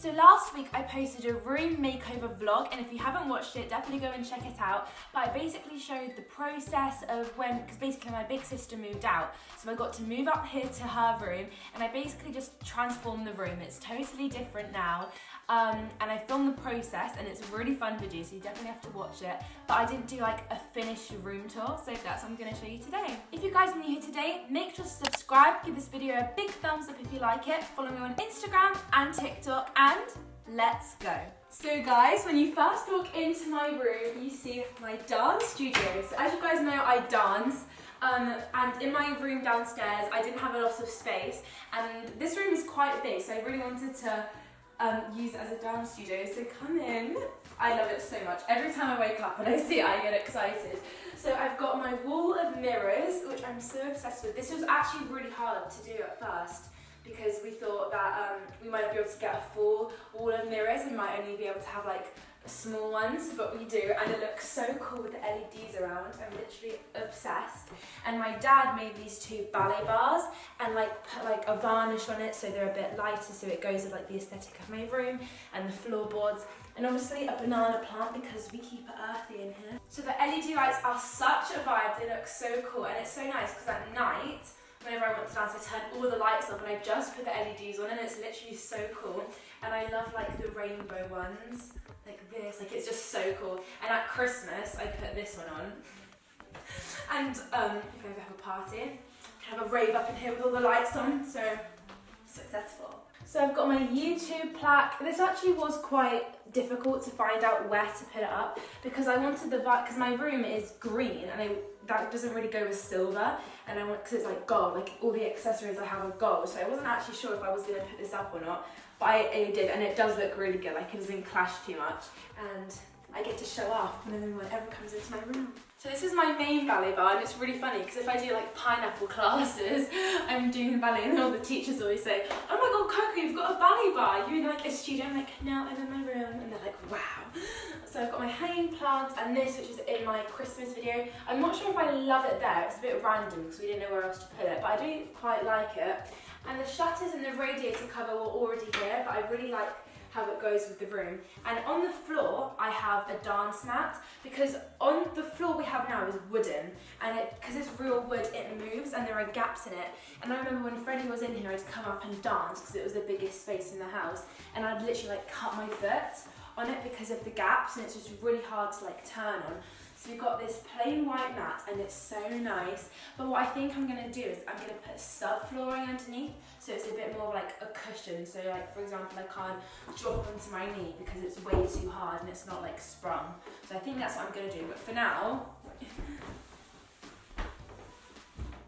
So last week I posted a room makeover vlog, and if you haven't watched it, definitely go and check it out. But I basically showed the process of when, because basically my big sister moved out, so I got to move up here to her room, and I basically just transformed the room. It's totally different now. And I filmed the process, and it's a really fun video, so you definitely have to watch it. But I didn't do like a finished room tour, so that's what I'm going to show you today. If you guys are new here today, make sure to subscribe, give this video a big thumbs up if you like it, follow me on Instagram and TikTok, and let's go. So guys, when you first walk into my room, you see my dance studio. So as you guys know, I dance. And in my room downstairs, I didn't have a lot of space, and this room is quite big, so I really wanted to use it as a dance studio, so come in. I love it so much. Every time I wake up and I see it, I get excited. So I've got my wall of mirrors, which I'm so obsessed with. This was actually really hard to do at first, because we thought that we might not be able to get a full wall of mirrors and might only be able to have like small ones, but we do, and it looks so cool with the LEDs around. I'm literally obsessed. And my dad made these two ballet bars and like put like a varnish on it so they're a bit lighter, so it goes with like the aesthetic of my room, and the floorboards, and obviously a banana plant because we keep it earthy in here. So the LED lights are such a vibe. They look so cool, and it's so nice because at night, whenever I want to dance, I turn all the lights off and I just put the LEDs on, and it's literally so cool. And I love like the rainbow ones, like this, like it's just so cool. And at Christmas, I put this one on. And if I ever have a party, have a rave up in here with all the lights on, so successful. So I've got my YouTube plaque. This actually was quite difficult to find out where to put it up, because I wanted the vibe, because my room is green and that doesn't really go with silver, and I want, because it's like gold, like all the accessories I have are gold, so I wasn't actually sure if I was going to put this up or not, but I did, and it does look really good, like it doesn't clash too much, and I get to show off when anyone ever comes into my room. So this is my main ballet bar, and it's really funny because if I do like pineapple classes, I'm doing ballet, and all the teachers always say, "Oh my god, Coco, you've got a ballet bar. You're in like a studio." I'm like, "No, I'm in my room," and they're like, "Wow." So I've got my hanging plant and this, which is in my Christmas video. I'm not sure if I love it there. It's a bit random because we didn't know where else to put it, but I do quite like it. And the shutters and the radiator cover were already here, but I really like how it goes with the room. And on the floor, I have a dance mat, because on the floor we have now is wooden, and because it's real wood, it moves and there are gaps in it. And I remember when Freddie was in here, I'd come up and dance because it was the biggest space in the house, and I'd literally like cut my foot on it because of the gaps, and it's just really hard to like turn on. So we've got this plain white mat, and it's so nice. But what I think I'm going to do is I'm going to put subflooring underneath, so it's a bit more like a cushion. So like, for example, I can't drop onto my knee because it's way too hard and it's not like sprung. So I think that's what I'm going to do. But for now,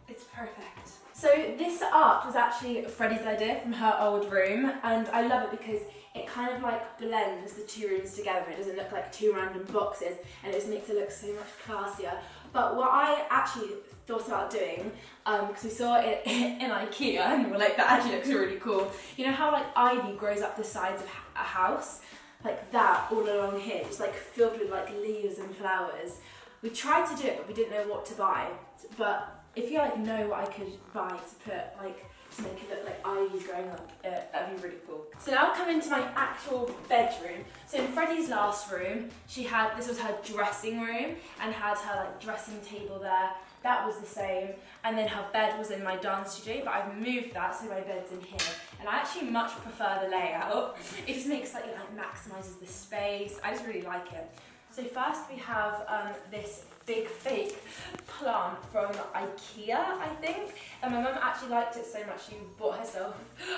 it's perfect. So this art was actually Freddie's idea from her old room, and I love it because it kind of like blends the two rooms together. It doesn't look like two random boxes, and it just makes it look so much classier. But what I actually thought about doing, because we saw it in IKEA, and we're like, that actually looks really cool. You know how like ivy grows up the sides of a house? Like that all along here, just like filled with like leaves and flowers. We tried to do it, but we didn't know what to buy. But if you like know what I could buy to put like, to make it look like ivy's growing up, that'd be really cool. So now I'll come into my actual bedroom. So in Freddie's last room, this was her dressing room, and had her like dressing table there. That was the same. And then her bed was in my dance studio, but I've moved that, so my bed's in here. And I actually much prefer the layout. It just makes like, it like maximizes the space. I just really like it. So first we have this big fake plant from IKEA, I think. And my mum actually liked it so much she bought herself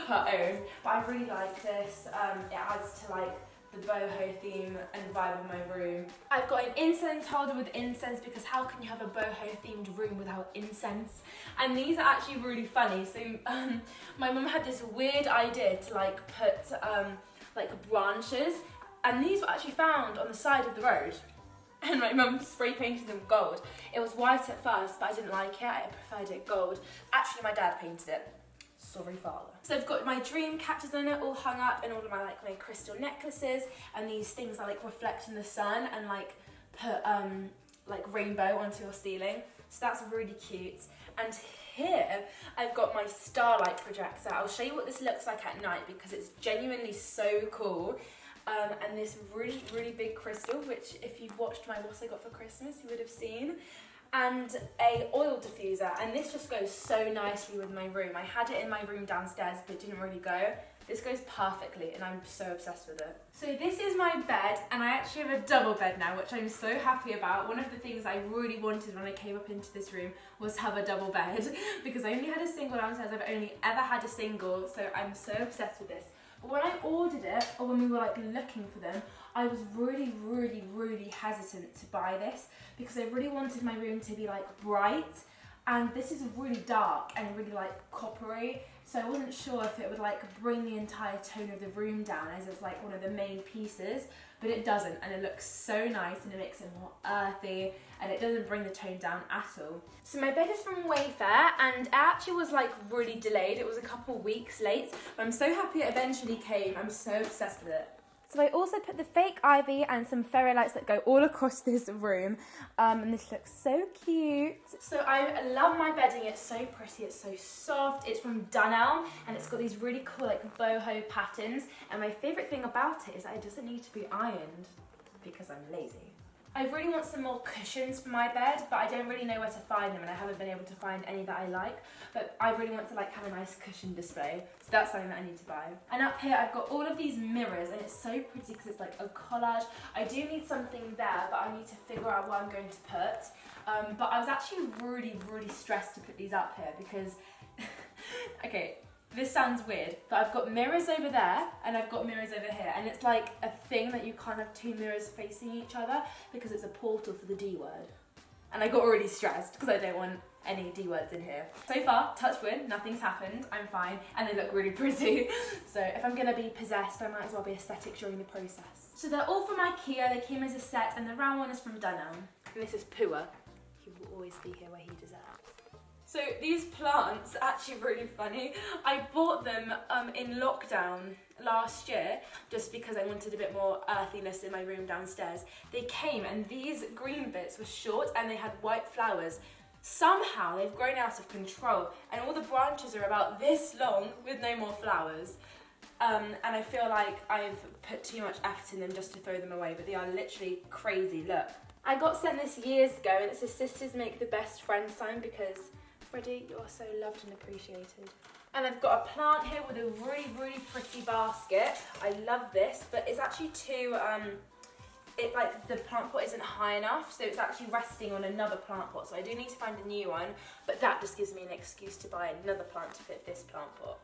her own. But I really like this. It adds to like the boho theme and vibe of my room. I've got an incense holder with incense, because how can you have a boho themed room without incense? And these are actually really funny. So my mum had this weird idea to like put like branches, and these were actually found on the side of the road. And my mum spray painted them gold. It was white at first, but I didn't like it. I preferred it gold. Actually, my dad painted it. Sorry, father. So I've got my dream catchers on it all hung up, and all of my like my crystal necklaces, and these things that like reflect in the sun and like put like rainbow onto your ceiling. So that's really cute. And here I've got my starlight projector. I'll show you what this looks like at night because it's genuinely so cool. And this really, really big crystal, which if you've watched my What I Got for Christmas, you would have seen. And a oil diffuser, and this just goes so nicely with my room. I had it in my room downstairs, but it didn't really go. This goes perfectly, and I'm so obsessed with it. So this is my bed, and I actually have a double bed now, which I'm so happy about. One of the things I really wanted when I came up into this room was to have a double bed, because I only had a single downstairs. I've only ever had a single, so I'm so obsessed with this. But when I ordered it, or when we were like looking for them, I was really, really, really hesitant to buy this because I really wanted my room to be like bright, and this is really dark and really like coppery, so I wasn't sure if it would like bring the entire tone of the room down as it's like one of the main pieces, but it doesn't, and it looks so nice and it makes it more earthy and it doesn't bring the tone down at all. So my bed is from Wayfair, and it actually was like really delayed. It was a couple weeks late, but I'm so happy it eventually came. I'm so obsessed with it. So I also put the fake ivy and some fairy lights that go all across this room, and this looks so cute. So I love my bedding. It's so pretty, it's so soft. It's from Dunelm, and it's got these really cool like boho patterns, and my favourite thing about it is that it doesn't need to be ironed because I'm lazy. I really want some more cushions for my bed, but I don't really know where to find them, and I haven't been able to find any that I like. But I really want to like have a nice cushion display, so that's something that I need to buy. And up here I've got all of these mirrors, and it's so pretty because it's like a collage. I do need something there, but I need to figure out what I'm going to put. But I was actually really, really stressed to put these up here because, okay, this sounds weird, but I've got mirrors over there and I've got mirrors over here, and it's like a thing that you can't have two mirrors facing each other because it's a portal for the D word. And I got already stressed because I don't want any D words in here. So far, touch wood, nothing's happened, I'm fine, and they look really pretty. So if I'm gonna be possessed, I might as well be aesthetic during the process. So they're all from IKEA, they came as a set, and the round one is from Dunelm. And this is Pua. He will always be here where he deserves. So these plants are actually really funny. I bought them in lockdown last year just because I wanted a bit more earthiness in my room downstairs. They came, and these green bits were short and they had white flowers. Somehow they've grown out of control, and all the branches are about this long with no more flowers. And I feel like I've put too much effort in them just to throw them away, but they are literally crazy. Look. I got sent this years ago, and it says sisters make the best friend sign because Freddie, you are so loved and appreciated. And I've got a plant here with a really, really pretty basket. I love this, but it's actually too, the plant pot isn't high enough, so it's actually resting on another plant pot, so I do need to find a new one, but that just gives me an excuse to buy another plant to fit this plant pot.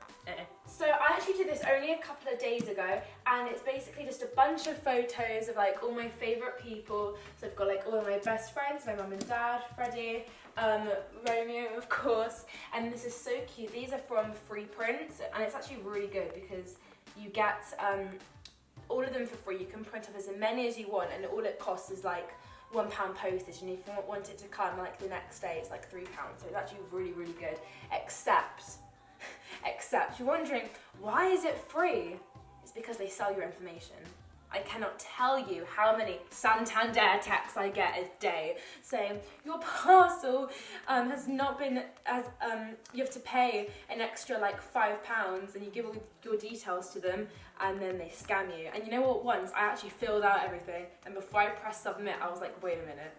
So I actually did this only a couple of days ago, and it's basically just a bunch of photos of like all my favourite people. So I've got like all of my best friends, my mum and dad, Freddie, Romeo of course, and this is so cute. These are from Free Prints, and it's actually really good because you get all of them for free. You can print off as many as you want, and all it costs is like £1 postage, and if you want it to come like the next day, it's like £3. So it's actually really, really good. Except you're wondering, why is it free? It's because they sell your information. I cannot tell you how many Santander texts I get a day saying your parcel has not been as you have to pay an extra like £5, and you give all your details to them, and then they scam you. And you know what? Once I actually filled out everything, and before I pressed submit, I was like, wait a minute.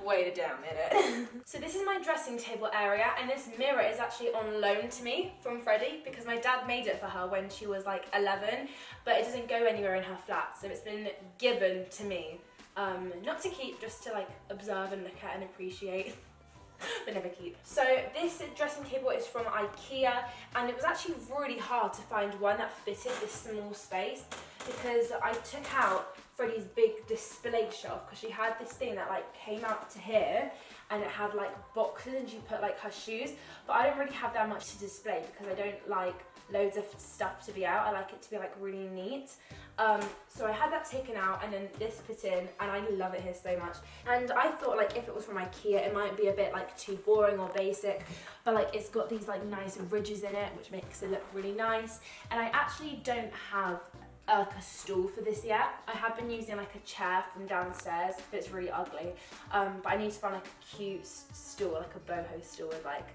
Wait a damn minute. So this is my dressing table area, and this mirror is actually on loan to me from Freddie because my dad made it for her when she was like 11, but it doesn't go anywhere in her flat, so it's been given to me. Not to keep, just to like observe and look at and appreciate. But never keep. So this dressing table is from IKEA, and it was actually really hard to find one that fitted this small space because I took out Freddie's big display shelf because she had this thing that like came out to here, and it had like boxes and she put like her shoes, but I don't really have that much to display because I don't like loads of stuff to be out. I like it to be like really neat. So I had that taken out and then this put in, and I love it here so much. And I thought like if it was from IKEA it might be a bit like too boring or basic, but like it's got these like nice ridges in it which makes it look really nice. And I actually don't have like a stool for this yet. I have been using like a chair from downstairs, but it's really ugly. But I need to find like a cute stool, like a boho stool with like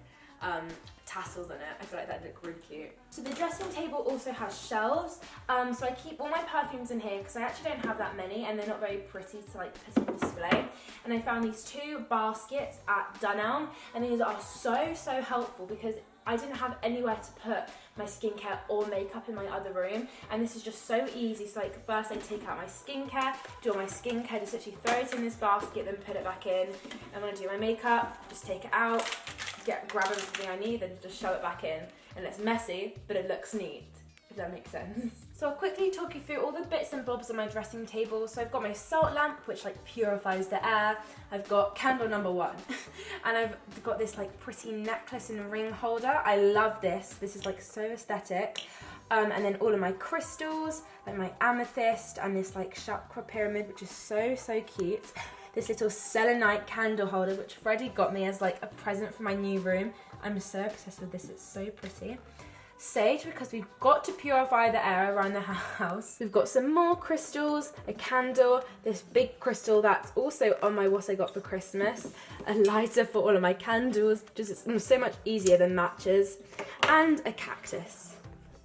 tassels in it. I feel like that'd look really cute. So the dressing table also has shelves. So I keep all my perfumes in here because I actually don't have that many and they're not very pretty to like put on display. And I found these 2 baskets at Dunelm, and these are so helpful because I didn't have anywhere to put my skincare or makeup in my other room, and this is just so easy. So like first I take out my skincare, do all my skincare, just literally throw it in this basket, then put it back in. And when I do my makeup, just take it out, grab everything I need, then just shove it back in. And it's messy, but it looks neat, if that makes sense. So I'll quickly talk you through all the bits and bobs on my dressing table. So I've got my salt lamp, which like purifies the air. I've got candle number 1. And I've got this like pretty necklace and ring holder. I love this. This is like so aesthetic. And then all of my crystals, like my amethyst and this like chakra pyramid, which is so cute. This little selenite candle holder, which Freddie got me as like a present for my new room. I'm so obsessed with this, it's so pretty. Sage, because we've got to purify the air around the house. We've got some more crystals, a candle, this big crystal that's also on my what I got for Christmas, a lighter for all of my candles, just it's so much easier than matches, and a cactus.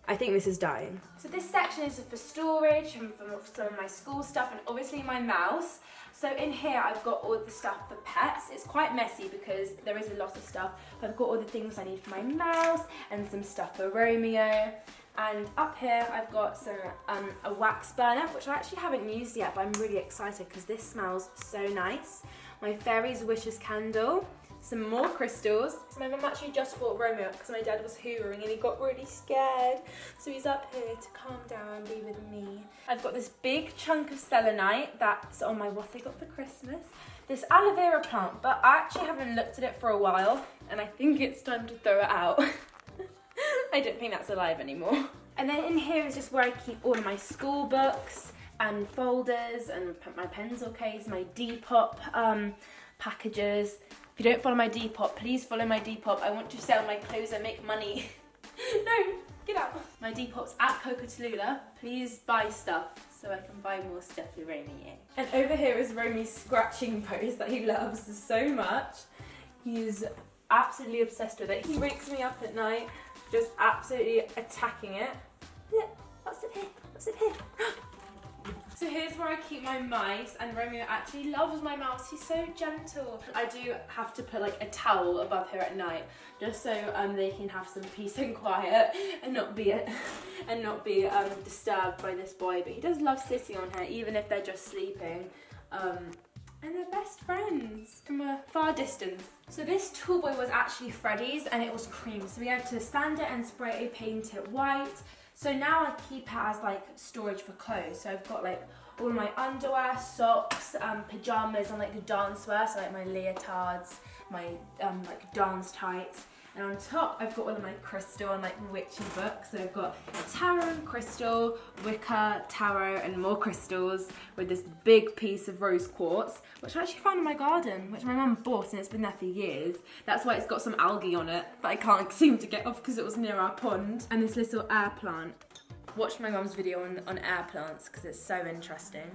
I think this is dying. So this section is for storage and for some of my school stuff and obviously my mouse. So in here I've got all the stuff for pets. It's quite messy because there is a lot of stuff. I've got all the things I need for my mouse and some stuff for Romeo. And up here I've got some a wax burner, which I actually haven't used yet, but I'm really excited because this smells so nice. My Fairy's Wishes candle. Some more crystals. So my mum actually just bought Romeo because my dad was hoovering and he got really scared. So he's up here to calm down and be with me. I've got this big chunk of selenite that's on my what I got for Christmas. This aloe vera plant, but I actually haven't looked at it for a while and I think it's time to throw it out. I don't think that's alive anymore. And then in here is just where I keep all of my school books and folders and my pencil case, my Depop packages. If you don't follow my Depop, please follow my Depop. I want to sell my clothes and make money. No, get out. My Depop's at Coco. Please buy stuff so I can buy more stuff for Romeo. And over here is Romy's scratching pose that he loves so much. He's absolutely obsessed with it. He wakes me up at night, just absolutely attacking it. Look, what's in here? What's in here? So here's where I keep my mice, and Romeo actually loves my mouse. He's so gentle. I do have to put like a towel above here at night, just so they can have some peace and quiet and not be disturbed by this boy. But he does love sitting on her, even if they're just sleeping. And they're best friends from a far distance. So this tool boy was actually Freddie's, and it was cream. So we had to sand it and spray it, paint it white. So now I keep it as like storage for clothes. So I've got like all my underwear, socks, pajamas and like the dance wear, so like my leotards, my like dance tights. And on top I've got all of my crystal and like witchy books. So I've got tarot and crystal, Wicca, tarot and more crystals with this big piece of rose quartz, which I actually found in my garden, which my mum bought and it's been there for years. That's why it's got some algae on it that I can't seem to get off because it was near our pond. And this little air plant. Watch my mum's video on air plants because it's so interesting.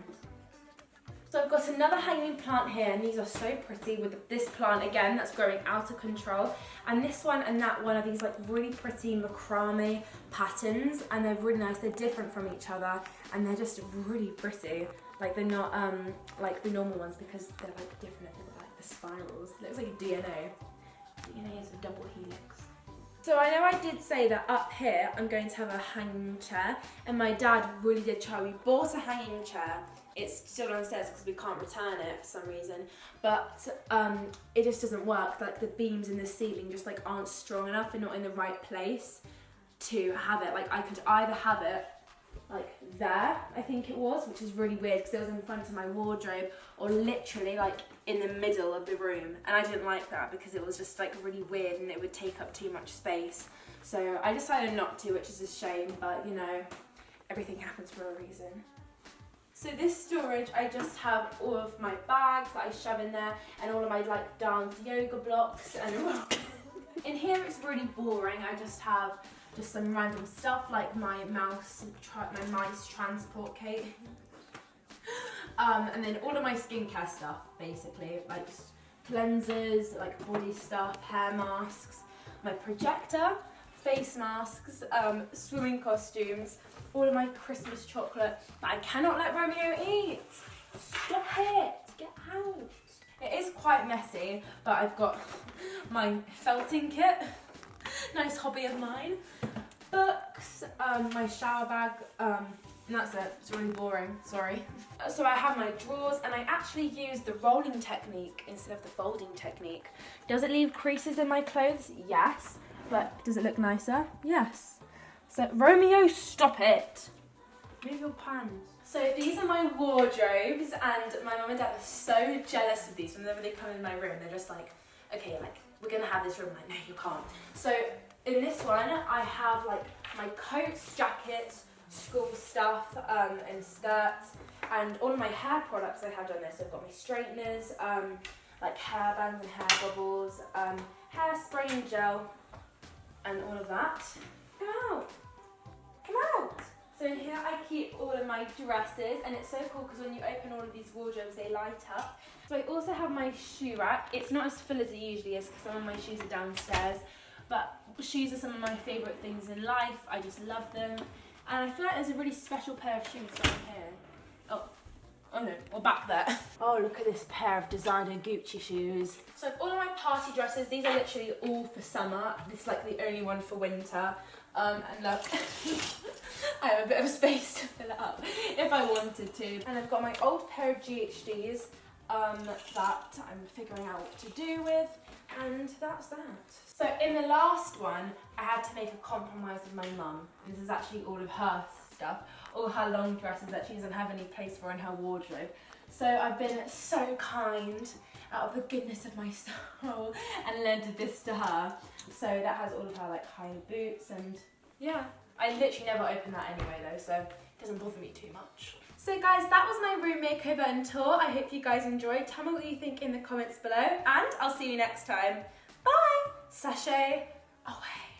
So I've got another hanging plant here, and these are so pretty with this plant again that's growing out of control. And this one and that one are these like really pretty macrame patterns, and they're really nice. They're different from each other and they're just really pretty. Like they're not like the normal ones because they're like different. They're like the spirals. It looks like DNA. DNA is a double helix. So I know I did say that up here I'm going to have a hanging chair, and my dad really did try. We bought a hanging chair. It's still downstairs because we can't return it for some reason, but it just doesn't work. Like the beams in the ceiling just like aren't strong enough and not in the right place to have it. Like I could either have it like there, I think it was, which is really weird because it was in front of my wardrobe, or literally like in the middle of the room, and I didn't like that because it was just like really weird and it would take up too much space. So I decided not to, which is a shame, but you know, everything happens for a reason. So this storage, I just have all of my bags that I shove in there and all of my like dance yoga blocks, and in here it's really boring. I just have just some random stuff like my mice transport kit. And then all of my skincare stuff, basically, like cleansers, like body stuff, hair masks, my projector, face masks, swimming costumes, all of my Christmas chocolate that I cannot let Romeo eat. Stop it, get out. It is quite messy, but I've got my felting kit, nice hobby of mine, books, my shower bag, and that's it. It's really boring, sorry. So I have my drawers, and I actually use the rolling technique instead of the folding technique. Does it leave creases in my clothes? Yes. But does it look nicer? Yes. So Romeo, stop it. Move your pants. So these are my wardrobes, and my mum and dad are so jealous of these. Whenever they come in my room, they're just like, okay, like, we're gonna have this room. I'm like, no, you can't. So in this one, I have like my coats, jackets, school stuff, and skirts, and all of my hair products I have done this. So I've got my straighteners, like hair bands and hair bubbles, hairspray and gel, and all of that. Come out! Come out! So in here I keep all of my dresses, and it's so cool because when you open all of these wardrobes, they light up. So I also have my shoe rack. It's not as full as it usually is because some of my shoes are downstairs, but shoes are some of my favourite things in life. I just love them. And I feel like there's a really special pair of shoes down here. Oh no, or back there. Oh, look at this pair of designer Gucci shoes. So all of my party dresses, these are literally all for summer. This is like the only one for winter. And look, I have a bit of space to fill it up if I wanted to. And I've got my old pair of GHDs that I'm figuring out what to do with. And that's that. So in the last one, I had to make a compromise with my mum. This is actually all of her stuff, all her long dresses that she doesn't have any place for in her wardrobe. So I've been so kind out of the goodness of my soul and lended this to her. So that has all of her like high boots, and yeah, I literally never open that anyway though, so it doesn't bother me too much. So guys, that was my room makeover and tour. I hope you guys enjoyed. Tell me what you think in the comments below, and I'll see you next time. Bye! Sachet away.